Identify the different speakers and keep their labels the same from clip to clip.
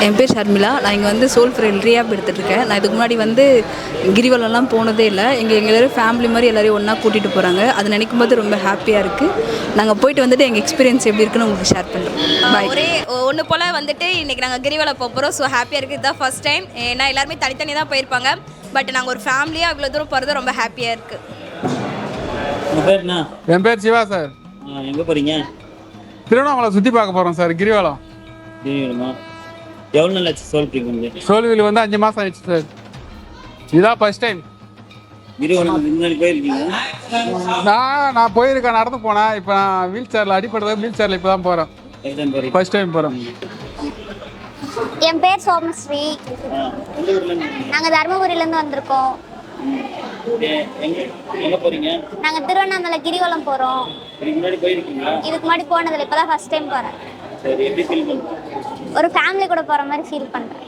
Speaker 1: என் பேர் ஷர்மிளா. நான் இங்கே வந்து சோல் ஃப்ரெண்ட் ரீஹாப் எடுத்துகிட்ருக்கேன். நான் இதுக்கு முன்னாடி வந்து கிரிவலம்லாம் போனதே இல்லை. எங்கள் எல்லோரும் ஃபேமிலி மாதிரி எல்லோரையும் ஒன்றா கூட்டிகிட்டு போகிறாங்க. அது நினைக்கும் போது ரொம்ப ஹாப்பியாக இருக்குது. நாங்கள் போயிட்டு வந்துட்டு எங்கள் எக்ஸ்பீரியன்ஸ் எப்படி இருக்குன்னு உங்களுக்கு ஷேர் பண்ணுறோம்.
Speaker 2: ஒரே ஒன்று போல் வந்துட்டு இன்றைக்கி நாங்கள் கிரிவலம் போகிறோம். ஸோ ஹாப்பியாக இருக்குது. இதுதான் ஃபஸ்ட் டைம். ஏன்னா எல்லாருமே தனித்தனி தான் போயிருப்பாங்க. பட் நாங்கள் ஒரு ஃபேமிலியாக இவ்வளோ தூரம் போகிறது ரொம்ப ஹாப்பியாக இருக்குது.
Speaker 3: என் பேர் சிவா சார்.
Speaker 4: எங்கே போகிறீங்க?
Speaker 3: திருவண்ணாமலை சுற்றி பார்க்க போகிறோம் சார். கிரிவலம்.
Speaker 4: எவ்வளோ நாள் ஆச்சு
Speaker 3: சோல்வில் வந்து 5 மாதம் ஆயிடுச்சு சார். இதுதான் ஃபர்ஸ்ட் டைம்.
Speaker 4: முன்னாடி போயிருக்கீங்க?
Speaker 3: நான் போயிருக்கேன், நடந்து போனேன். இப்போ நான் வீல் சேரில் அடிப்படுறது, வீல் சேரில் இப்போ தான் போகிறேன். ஃபர்ஸ்ட் டைம் போகிறோம்.
Speaker 5: என் பேர் சோமஸ்ரீ. நாங்கள் தருமபுரியிலேருந்து வந்திருக்கோம். நாங்கள் திருவண்ணாமலை கிரிவலம் போகிறோம். இதுக்கு முன்னாடி போனதில்லை, இப்போ தான் ஃபர்ஸ்ட் டைம் போகிறேன். ஒரு ஃபேமிலி கூட போகிற மாதிரி ஃபீல் பண்ணுறேன்.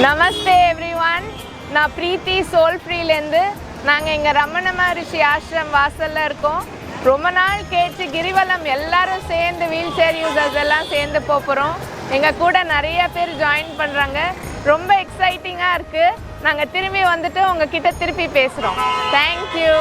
Speaker 6: நமஸ்தே எவ்ரிவன். நான் பிரீத்தி சோல் ஃப்ரீலேருந்து. நாங்கள் இங்கே ரமண மகரிஷி ஆசிரம் வாசலில் இருக்கோம். ரொம்ப நாள் கேட்டு கிரிவலம் எல்லாரும் சேர்ந்து வீல் சேர் யூசர்ஸ் எல்லாம் சேர்ந்து போகிறோம். எங்கள் கூட நிறைய பேர் ஜாயின் பண்ணுறாங்க. ரொம்ப எக்ஸைட்டிங்காக இருக்குது. நாங்கள் திரும்பி வந்துட்டு உங்ககிட்ட திருப்பி பேசுகிறோம். தேங்க்யூ.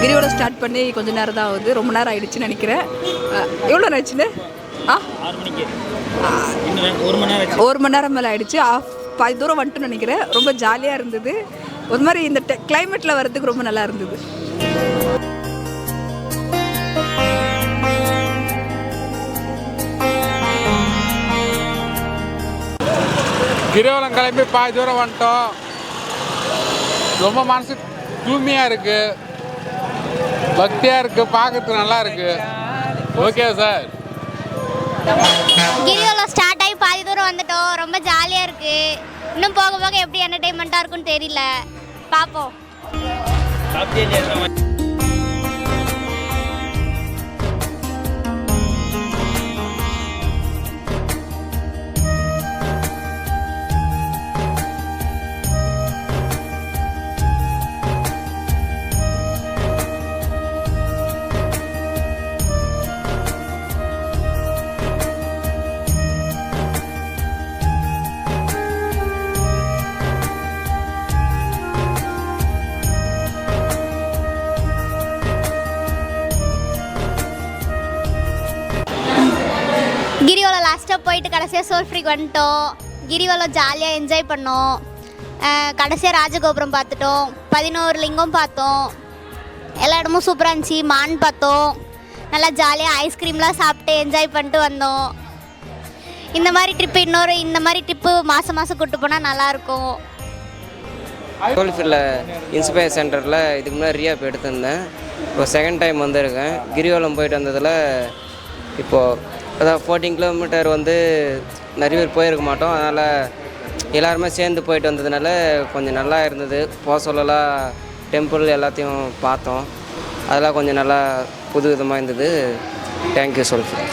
Speaker 1: கிரிவலம் ஸ்டார்ட் பண்ணி கொஞ்சம் நேரம் தான் ஆகுது. ரொம்ப நேரம் ஆகிடுச்சுன்னு நினைக்கிறேன். எவ்வளோ நேரம் ஆச்சுன்னு? 1 மணி நேரம் மேலே ஆகிடுச்சு. பாதி தூரம் வந்துட்டுன்னு நினைக்கிறேன். ரொம்ப ஜாலியாக இருந்தது. ஒரு மாதிரி இந்த கிளைமேட்டில் வர்றதுக்கு ரொம்ப நல்லா இருந்தது.
Speaker 3: கிரிவலம் கிளம்பி பாதி தூரம் வந்துட்டோம். ரொம்ப மனசு தூய்மையாக இருக்குது, பக்தியாக இருக்குது, பார்க்கறதுக்கு நல்லா இருக்குது. Okay sir.
Speaker 5: கிரிவலம் ஸ்டார்ட் ஆகி பாதி தூரம் வந்துட்டோம். ரொம்ப ஜாலியாக இருக்குது. இன்னும் போக போக எப்படி என்டர்டெயின்மெண்ட்டாக இருக்குன்னு தெரியல, பார்ப்போம். கிரிவலம் லாஸ்ட்டாக போயிட்டு கடைசியாக சோல்ஃப்ரிக்கு வந்துட்டோம். கிரிவலம் ஜாலியாக என்ஜாய் பண்ணோம். கடைசியாக ராஜகோபுரம் பார்த்துட்டோம், 11 லிங்கம் பார்த்தோம். எல்லா இடமும் சூப்பராக இருந்துச்சு. மான் பார்த்தோம். நல்லா ஜாலியாக ஐஸ்கிரீம்லாம் சாப்பிட்டு என்ஜாய் பண்ணிட்டு வந்தோம். இந்த மாதிரி ட்ரிப்பு மாதம் மாதம் கூப்பிட்டு போனால் நல்லாயிருக்கும்.
Speaker 7: சோல்ஃப்ரியில் இன்ஸ்பயர் சென்டரில் இதுக்கு முன்னாடி ரீஆப் எடுத்திருந்தேன். இப்போ செகண்ட் டைம் வந்திருக்கேன். கிரிவலம் போயிட்டு வந்ததில் இப்போது அதான் 14 கிலோமீட்டர் வந்து நிறைய பேர் போயிருக்க மாட்டோம். அதனால் எல்லாருமே சேர்ந்து போயிட்டு வந்ததுனால கொஞ்சம் நல்லா இருந்தது. போக சொல்லலாம் டெம்பிள் எல்லாத்தையும் பார்த்தோம். அதெல்லாம் கொஞ்சம் நல்லா புது விதமாக இருந்தது. தேங்க்யூ சோல்ஃப்ரி.